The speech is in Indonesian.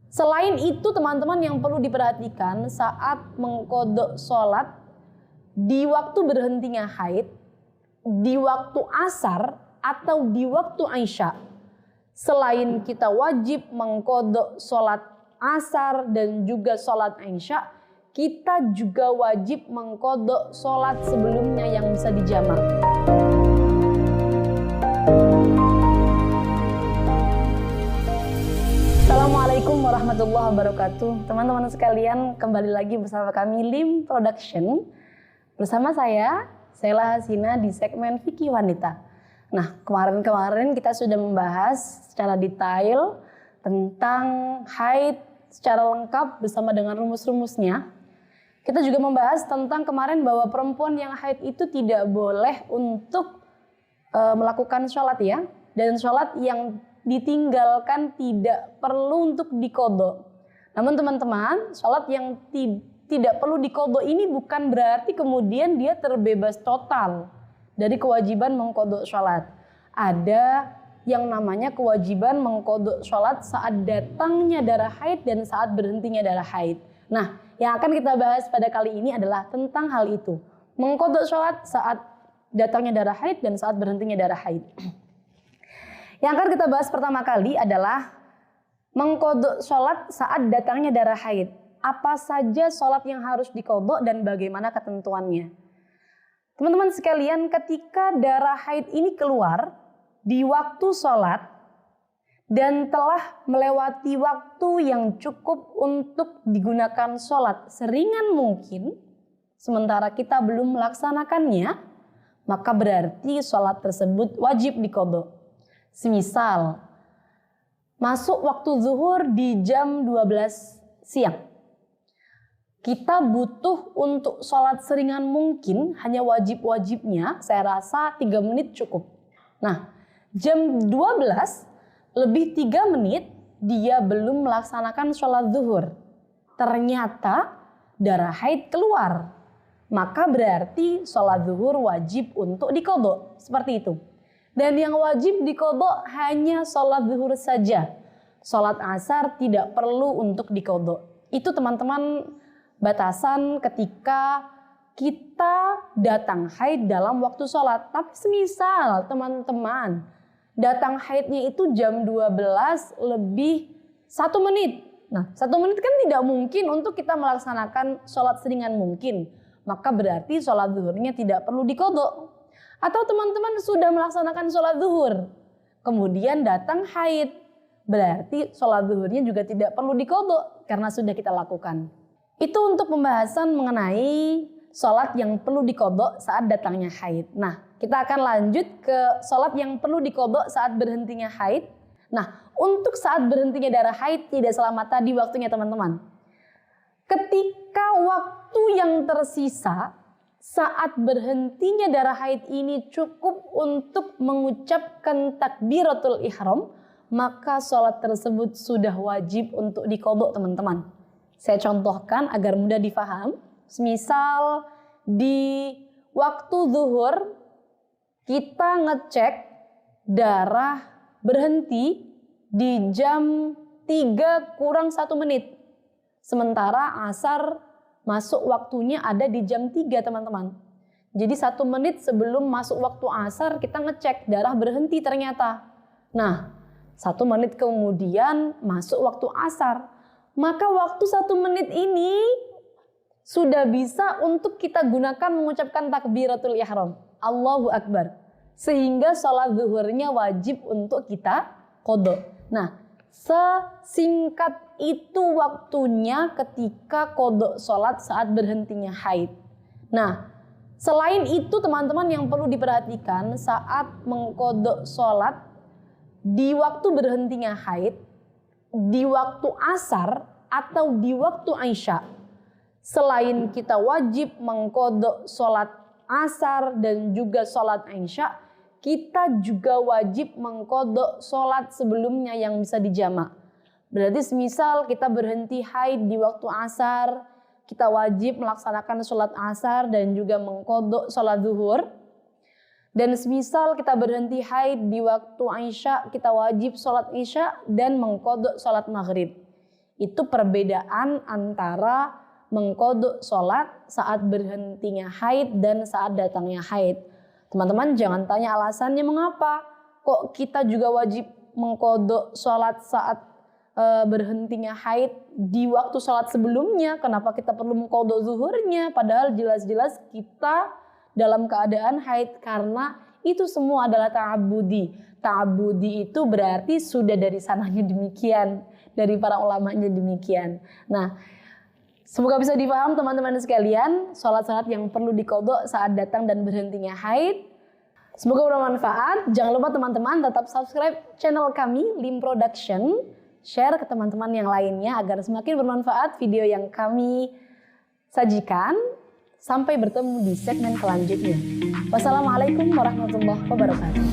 Selain itu teman-teman yang perlu diperhatikan saat mengkodok sholat di waktu berhentinya haid, di waktu asar atau di waktu isya. Selain kita wajib mengkodok sholat asar dan juga sholat isya, kita juga wajib mengkodok sholat sebelumnya yang bisa dijamak. Assalamualaikum warahmatullahi wabarakatuh. Teman-teman sekalian, kembali lagi bersama kami Lim Production. Bersama saya, Sela Hasina di segmen Fikih Wanita. Nah, kemarin kita sudah membahas secara detail tentang haid secara lengkap bersama dengan rumus-rumusnya. Kita juga membahas tentang kemarin bahwa perempuan yang haid itu tidak boleh untuk melakukan sholat ya. Dan sholat yang ditinggalkan tidak perlu untuk diqodho. Namun teman-teman, sholat yang tidak perlu diqodho ini bukan berarti kemudian dia terbebas total dari kewajiban mengqodho sholat. Ada yang namanya kewajiban mengqodho sholat saat datangnya darah haid dan saat berhentinya darah haid. Nah, yang akan kita bahas pada kali ini adalah tentang hal itu. Mengqodho sholat saat datangnya darah haid dan saat berhentinya darah haid. Yang akan kita bahas pertama kali adalah mengqodho sholat saat datangnya darah haid. Apa saja sholat yang harus diqodho dan bagaimana ketentuannya. Teman-teman sekalian, ketika darah haid ini keluar di waktu sholat dan telah melewati waktu yang cukup untuk digunakan sholat seringan mungkin, sementara kita belum melaksanakannya, maka berarti sholat tersebut wajib diqodho. Semisal masuk waktu zuhur di jam 12 siang. Kita butuh untuk sholat seringan mungkin, hanya wajib-wajibnya saya rasa 3 menit cukup. Nah, jam 12 lebih 3 menit dia belum melaksanakan sholat zuhur. Ternyata darah haid keluar. Maka berarti sholat zuhur wajib untuk diqodho. Seperti itu. Dan yang wajib diqodho hanya sholat zuhur saja. Sholat asar tidak perlu untuk diqodho. Itu teman-teman batasan ketika kita datang haid dalam waktu sholat. Tapi semisal teman-teman datang haidnya itu jam 12 lebih 1 menit. Nah, 1 menit kan tidak mungkin untuk kita melaksanakan sholat seringan mungkin. Maka berarti sholat zuhurnya tidak perlu diqodho. Atau teman-teman sudah melaksanakan sholat zuhur, kemudian datang haid, berarti sholat zuhurnya juga tidak perlu diqodho karena sudah kita lakukan. Itu untuk pembahasan mengenai sholat yang perlu diqodho saat datangnya haid. Nah, kita akan lanjut ke sholat yang perlu diqodho saat berhentinya haid. Nah, untuk saat berhentinya darah haid tidak selama tadi waktunya teman-teman. Ketika waktu yang tersisa saat berhentinya darah haid ini cukup untuk mengucapkan takbiratul ihram, maka sholat tersebut sudah wajib untuk diqodho teman-teman. Saya contohkan agar mudah difaham. Misal di waktu zuhur kita ngecek darah berhenti di jam 3 kurang 1 menit. Sementara asar masuk waktunya ada di jam 3 teman-teman. Jadi 1 menit sebelum masuk waktu asar kita ngecek darah berhenti ternyata. Nah, 1 menit kemudian masuk waktu asar. Maka waktu 1 menit ini sudah bisa untuk kita gunakan mengucapkan takbiratul ihram. Allahu Akbar. Sehingga sholat zuhurnya wajib untuk kita qodho. Nah, sesingkat itu waktunya ketika qodho sholat saat berhentinya haid. Nah, selain itu teman-teman yang perlu diperhatikan saat mengqodho sholat di waktu berhentinya haid, di waktu asar atau di waktu isya. Selain kita wajib mengqodho sholat asar dan juga sholat isya, kita juga wajib mengqodho sholat sebelumnya yang bisa dijamak. Berarti semisal kita berhenti haid di waktu asar, kita wajib melaksanakan sholat asar dan juga mengqodho sholat zuhur. Dan semisal kita berhenti haid di waktu isya, kita wajib sholat isya dan mengqodho sholat maghrib. Itu perbedaan antara mengqadha sholat saat berhentinya haid dan saat datangnya haid. Teman-teman jangan tanya alasannya mengapa kok kita juga wajib mengqadha sholat saat berhentinya haid di waktu sholat sebelumnya. Kenapa kita perlu mengqadha zuhurnya padahal jelas-jelas kita dalam keadaan haid? Karena itu semua adalah ta'abudi. Ta'abudi itu berarti sudah dari sananya demikian, dari para ulamanya demikian. Nah, semoga bisa dipaham teman-teman sekalian, sholat-sholat yang perlu diqadha saat datang dan berhentinya haid. Semoga bermanfaat. Jangan lupa teman-teman tetap subscribe channel kami, Lim Production. Share ke teman-teman yang lainnya agar semakin bermanfaat video yang kami sajikan. Sampai bertemu di segmen selanjutnya. Wassalamualaikum warahmatullahi wabarakatuh.